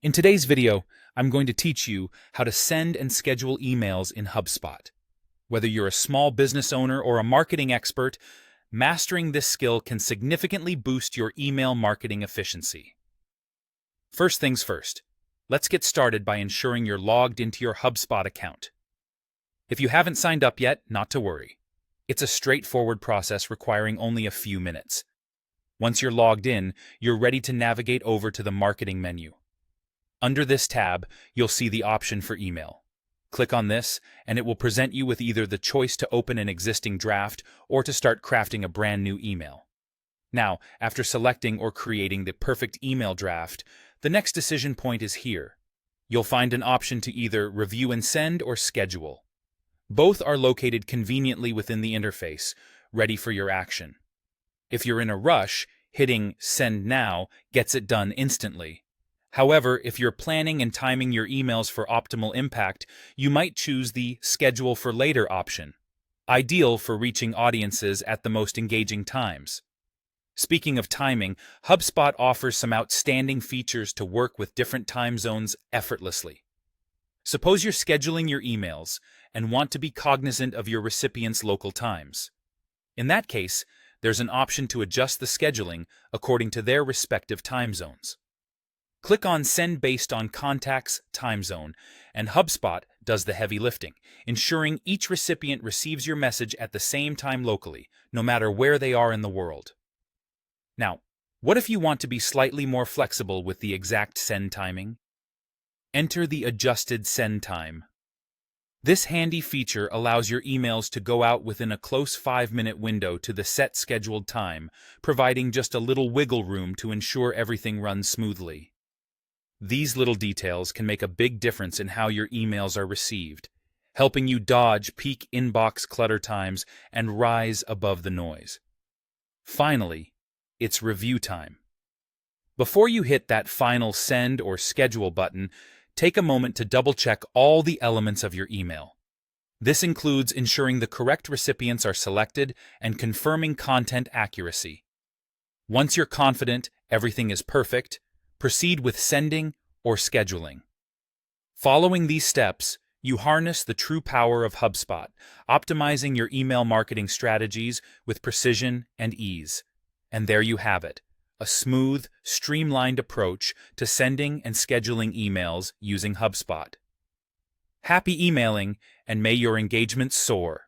In today's video, I'm going to teach you how to send and schedule emails in HubSpot. Whether you're a small business owner or a marketing expert, mastering this skill can significantly boost your email marketing efficiency. First things first, let's get started by ensuring you're logged into your HubSpot account. If you haven't signed up yet, not to worry. It's a straightforward process requiring only a few minutes. Once you're logged in, you're ready to navigate over to the marketing menu. Under this tab, you'll see the option for email. Click on this, and it will present you with either the choice to open an existing draft or to start crafting a brand new email. Now, after selecting or creating the perfect email draft, the next decision point is here. You'll find an option to either review and send or schedule. Both are located conveniently within the interface, ready for your action. If you're in a rush, hitting Send Now gets it done instantly. However, if you're planning and timing your emails for optimal impact, you might choose the Schedule for Later option, ideal for reaching audiences at the most engaging times. Speaking of timing, HubSpot offers some outstanding features to work with different time zones effortlessly. Suppose you're scheduling your emails and want to be cognizant of your recipients' local times. In that case, there's an option to adjust the scheduling according to their respective time zones. Click on Send based on contact's time zone, and HubSpot does the heavy lifting, ensuring each recipient receives your message at the same time locally, no matter where they are in the world. Now, what if you want to be slightly more flexible with the exact send timing? Enter the adjusted send time. This handy feature allows your emails to go out within a close 5-minute window to the set scheduled time, providing just a little wiggle room to ensure everything runs smoothly. These little details can make a big difference in how your emails are received, helping you dodge peak inbox clutter times and rise above the noise. Finally, it's review time. Before you hit that final send or schedule button, take a moment to double-check all the elements of your email. This includes ensuring the correct recipients are selected and confirming content accuracy. Once you're confident everything is perfect, proceed with sending or scheduling. Following these steps, you harness the true power of HubSpot, optimizing your email marketing strategies with precision and ease. And there you have it, a smooth, streamlined approach to sending and scheduling emails using HubSpot. Happy emailing, and may your engagement soar!